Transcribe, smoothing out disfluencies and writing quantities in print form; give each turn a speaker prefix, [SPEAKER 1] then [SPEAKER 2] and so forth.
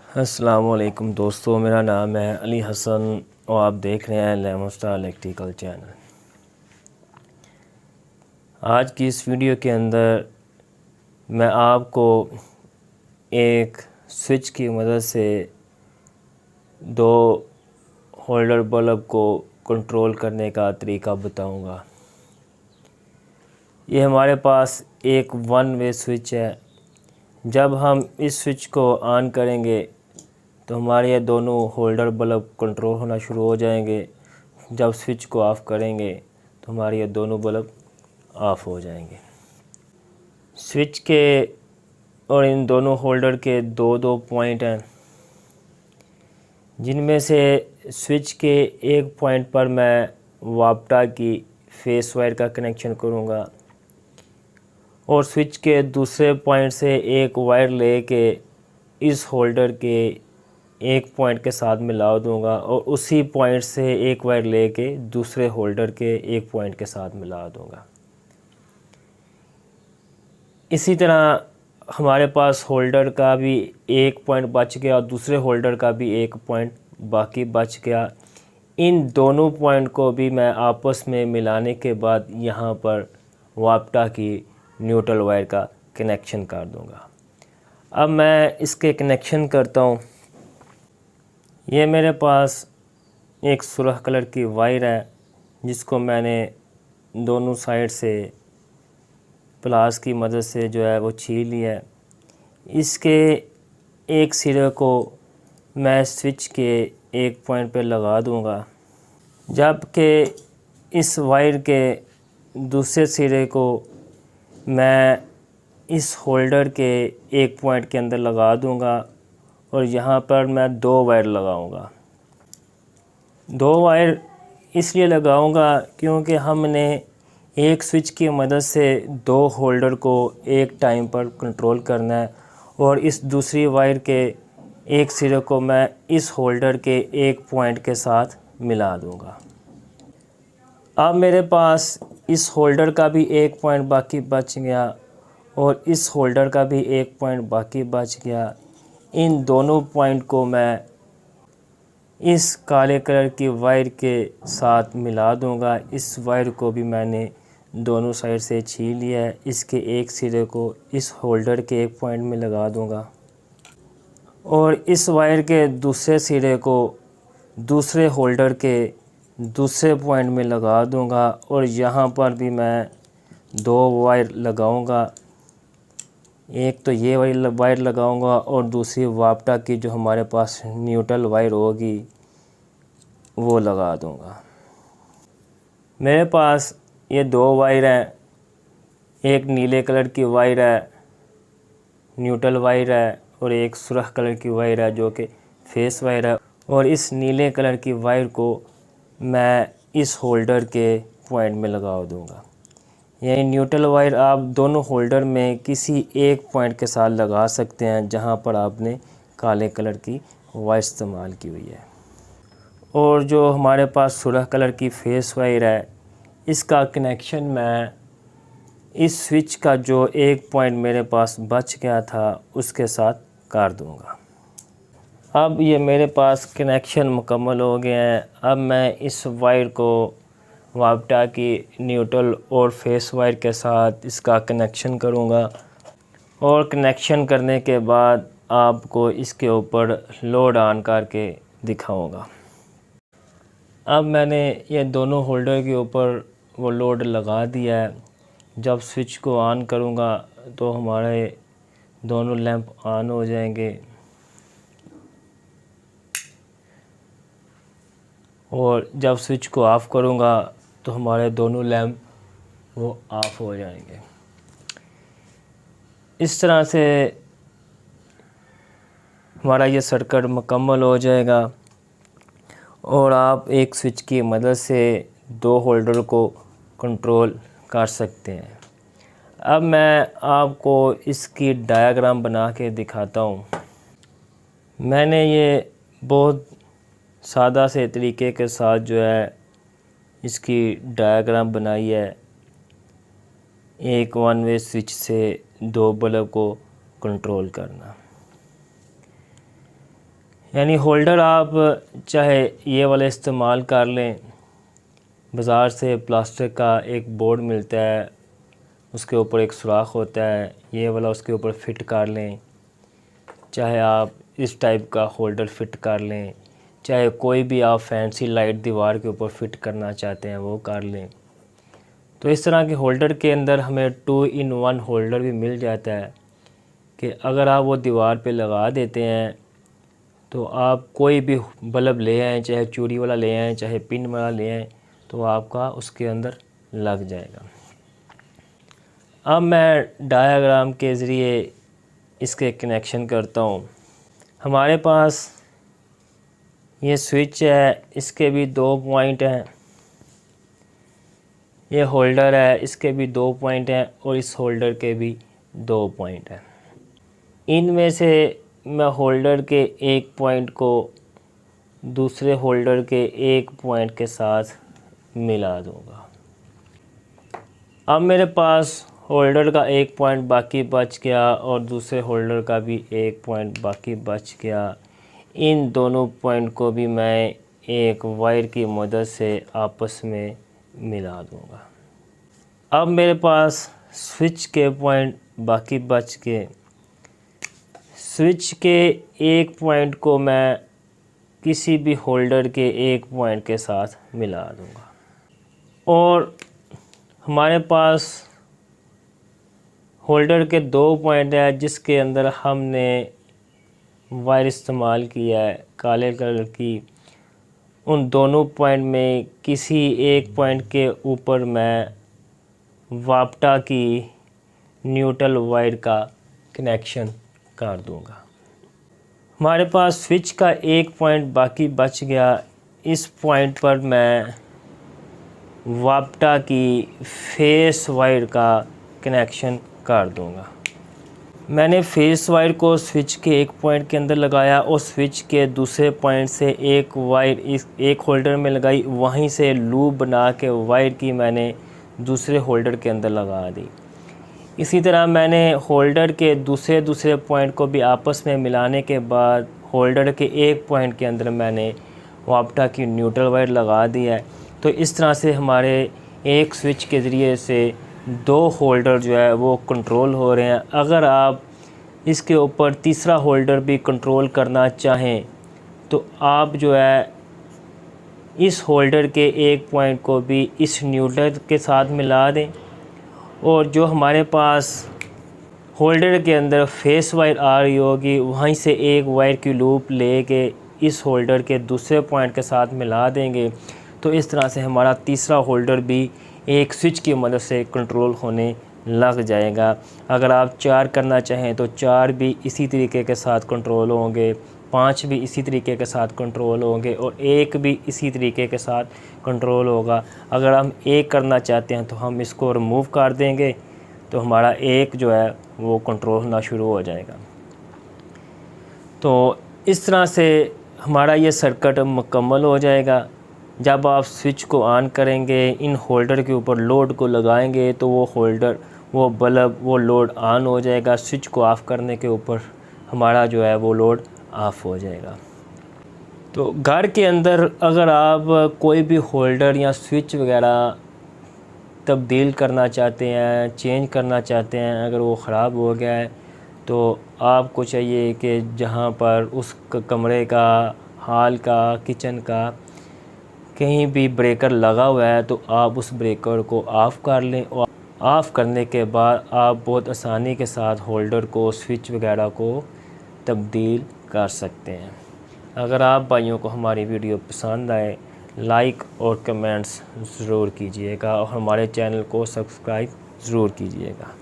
[SPEAKER 1] अस्सलामुअलैकुम दोस्तों, मेरा नाम है अली हसन और आप देख रहे हैं लेमन स्टार इलेक्ट्रिकल चैनल। आज की इस वीडियो के अंदर मैं आपको एक स्विच की मदद से दो होल्डर बल्ब को कंट्रोल करने का तरीका बताऊंगा। ये हमारे पास एक वन वे स्विच है। जब हम इस स्विच को ऑन करेंगे तो हमारे ये दोनों होल्डर बल्ब कंट्रोल होना शुरू हो जाएंगे। जब स्विच को ऑफ़ करेंगे तो हमारे ये दोनों बल्ब ऑफ़ हो जाएंगे। स्विच के और इन दोनों होल्डर के दो दो पॉइंट हैं, जिनमें से स्विच के एक पॉइंट पर मैं वापटा की फेस वायर का कनेक्शन करूँगा और स्विच के दूसरे पॉइंट से एक वायर लेके इस होल्डर के एक पॉइंट के साथ मिला दूंगा और उसी पॉइंट से एक वायर लेके दूसरे होल्डर के एक पॉइंट के साथ मिला दूंगा। इसी तरह हमारे पास होल्डर का भी एक पॉइंट बच गया और दूसरे होल्डर का भी एक पॉइंट बाकी बच गया। इन दोनों पॉइंट को भी मैं आपस में मिलाने के बाद यहाँ पर वापटा की न्यूट्रल वायर का कनेक्शन कर दूंगा। अब मैं इसके कनेक्शन करता हूँ। ये मेरे पास एक सुरख कलर की वायर है, जिसको मैंने दोनों साइड से प्लास की मदद से जो है वो छील लिया है। इसके एक सिरे को मैं स्विच के एक पॉइंट पे लगा दूंगा, जबकि इस वायर के दूसरे सिरे को मैं इस होल्डर के एक पॉइंट के अंदर लगा दूंगा और यहाँ पर मैं दो वायर लगाऊंगा। दो वायर इसलिए लगाऊंगा क्योंकि हमने एक स्विच की मदद से दो होल्डर को एक टाइम पर कंट्रोल करना है और इस दूसरी वायर के एक सिरे को मैं इस होल्डर के एक पॉइंट के साथ मिला दूंगा। अब मेरे पास इस होल्डर का भी एक पॉइंट बाकी बच गया और इस होल्डर का भी एक पॉइंट बाकी बच गया। इन दोनों पॉइंट को मैं इस काले कलर की वायर के साथ मिला दूंगा। इस वायर को भी मैंने दोनों साइड से छील लिया है। इसके एक सिरे को इस होल्डर के एक पॉइंट में लगा दूंगा और इस वायर के दूसरे सिरे को दूसरे होल्डर के दूसरे पॉइंट में लगा दूंगा और यहाँ पर भी मैं दो वायर लगाऊंगा। एक तो ये वायर लगाऊंगा और दूसरी वापटा की जो हमारे पास न्यूट्रल वायर होगी वो लगा दूंगा। मेरे पास ये दो वायर हैं, एक नीले कलर की वायर है, न्यूट्रल वायर है, और एक सुरख कलर की वायर है जो कि फेस वायर है। और इस नीले कलर की वायर को मैं इस होल्डर के पॉइंट में लगा दूंगा। यही न्यूट्रल वायर आप दोनों होल्डर में किसी एक पॉइंट के साथ लगा सकते हैं जहां पर आपने काले कलर की वायर इस्तेमाल की हुई है। और जो हमारे पास सुरख कलर की फेस वायर है, इसका कनेक्शन मैं इस स्विच का जो एक पॉइंट मेरे पास बच गया था उसके साथ कर दूंगा। अब ये मेरे पास कनेक्शन मुकम्मल हो गया है। अब मैं इस वायर को वापटा की न्यूट्रल और फेस वायर के साथ इसका कनेक्शन करूंगा और कनेक्शन करने के बाद आपको इसके ऊपर लोड ऑन करके दिखाऊंगा। अब मैंने ये दोनों होल्डर के ऊपर वो लोड लगा दिया है। जब स्विच को ऑन करूंगा तो हमारे दोनों लैंप ऑन हो जाएंगे और जब स्विच को ऑफ़ करूंगा तो हमारे दोनों लैंप वो ऑफ़ हो जाएंगे। इस तरह से हमारा ये सर्किट मुकम्मल हो जाएगा और आप एक स्विच की मदद से दो होल्डर को कंट्रोल कर सकते हैं। अब मैं आपको इसकी डायग्राम बना के दिखाता हूँ। मैंने ये बहुत सादा से तरीके के साथ जो है इसकी डायग्राम बनाई है। एक वन वे स्विच से दो बल्ब को कंट्रोल करना। यानी होल्डर आप चाहे ये वाला इस्तेमाल कर लें, बाज़ार से प्लास्टिक का एक बोर्ड मिलता है, उसके ऊपर एक सुराख होता है, ये वाला उसके ऊपर फ़िट कर लें, चाहे आप इस टाइप का होल्डर फ़िट कर लें, चाहे कोई भी आप फैंसी लाइट दीवार के ऊपर फ़िट करना चाहते हैं वो कर लें। तो इस तरह के होल्डर के अंदर हमें 2-in-1 होल्डर भी मिल जाता है कि अगर आप वो दीवार पे लगा देते हैं तो आप कोई भी बल्ब ले आएँ, चाहे चूड़ी वाला ले आएँ, चाहे पिन वाला ले आएँ, तो आपका उसके अंदर लग जाएगा। अब मैं डायग्राम के ज़रिए इसके कनेक्शन करता हूँ। हमारे पास ये स्विच है, इसके भी 2 पॉइंट हैं, ये होल्डर है, इसके भी 2 पॉइंट हैं और इस होल्डर के भी 2 पॉइंट हैं। इनमें से मैं होल्डर के एक पॉइंट को दूसरे होल्डर के एक पॉइंट के साथ मिला दूंगा। अब मेरे पास होल्डर का एक पॉइंट बाकी बच गया और दूसरे होल्डर का भी एक पॉइंट बाकी बच गया। इन दोनों पॉइंट को भी मैं एक वायर की मदद से आपस में मिला दूंगा। अब मेरे पास स्विच के पॉइंट बाकी बच गए। स्विच के एक पॉइंट को मैं किसी भी होल्डर के एक पॉइंट के साथ मिला दूंगा और हमारे पास होल्डर के 2 पॉइंट हैं जिसके अंदर हमने वायर इस्तेमाल किया है काले कलर की। उन दोनों पॉइंट में किसी एक पॉइंट के ऊपर मैं वाप्टा की न्यूट्रल वायर का कनेक्शन कर दूंगा। हमारे पास स्विच का एक पॉइंट बाकी बच गया। इस पॉइंट पर मैं वाप्टा की फेस वायर का कनेक्शन कर दूंगा। मैंने फेस वायर को स्विच के एक पॉइंट के अंदर लगाया और स्विच के दूसरे पॉइंट से एक वायर इस एक होल्डर में लगाई, वहीं से लूप बना के वायर की मैंने दूसरे होल्डर के अंदर लगा दी। इसी तरह मैंने होल्डर के दूसरे पॉइंट को भी आपस में मिलाने के बाद होल्डर के एक पॉइंट के अंदर मैंने वाप्टा की न्यूट्रल वायर लगा दिया है। तो इस तरह से हमारे एक स्विच के ज़रिए से 2 होल्डर जो है वो कंट्रोल हो रहे हैं। अगर आप इसके ऊपर तीसरा होल्डर भी कंट्रोल करना चाहें तो आप जो है इस होल्डर के एक पॉइंट को भी इस न्यूट्रल के साथ मिला दें और जो हमारे पास होल्डर के अंदर फेस वायर आ रही होगी वहीं से एक वायर की लूप लेके इस होल्डर के दूसरे पॉइंट के साथ मिला देंगे। तो इस तरह से हमारा तीसरा होल्डर भी एक स्विच की मदद से कंट्रोल होने लग जाएगा। अगर आप 4 करना चाहें तो 4 भी इसी तरीके के साथ कंट्रोल होंगे, 5 भी इसी तरीके के साथ कंट्रोल होंगे और 1 भी इसी तरीके के साथ कंट्रोल होगा। अगर हम 1 करना चाहते हैं तो हम इसको रिमूव कर देंगे तो हमारा 1 जो है वो कंट्रोल होना शुरू हो जाएगा। तो इस तरह से हमारा ये सर्किट मुकम्मल हो जाएगा। जब आप स्विच को ऑन करेंगे, इन होल्डर के ऊपर लोड को लगाएंगे तो वो होल्डर, वो बल्ब, वो लोड ऑन हो जाएगा। स्विच को ऑफ़ करने के ऊपर हमारा जो है वो लोड ऑफ़ हो जाएगा। तो घर के अंदर अगर आप कोई भी होल्डर या स्विच वगैरह तब्दील करना चाहते हैं, चेंज करना चाहते हैं, अगर वो ख़राब हो गया है तो आपको चाहिए कि जहाँ पर उस कमरे का, हॉल का, किचन का कहीं भी ब्रेकर लगा हुआ है तो आप उस ब्रेकर को ऑफ़ कर लें और ऑफ़ करने के बाद आप बहुत आसानी के साथ होल्डर को, स्विच वगैरह को तब्दील कर सकते हैं। अगर आप भाइयों को हमारी वीडियो पसंद आए, लाइक और कमेंट्स ज़रूर कीजिएगा और हमारे चैनल को सब्सक्राइब ज़रूर कीजिएगा।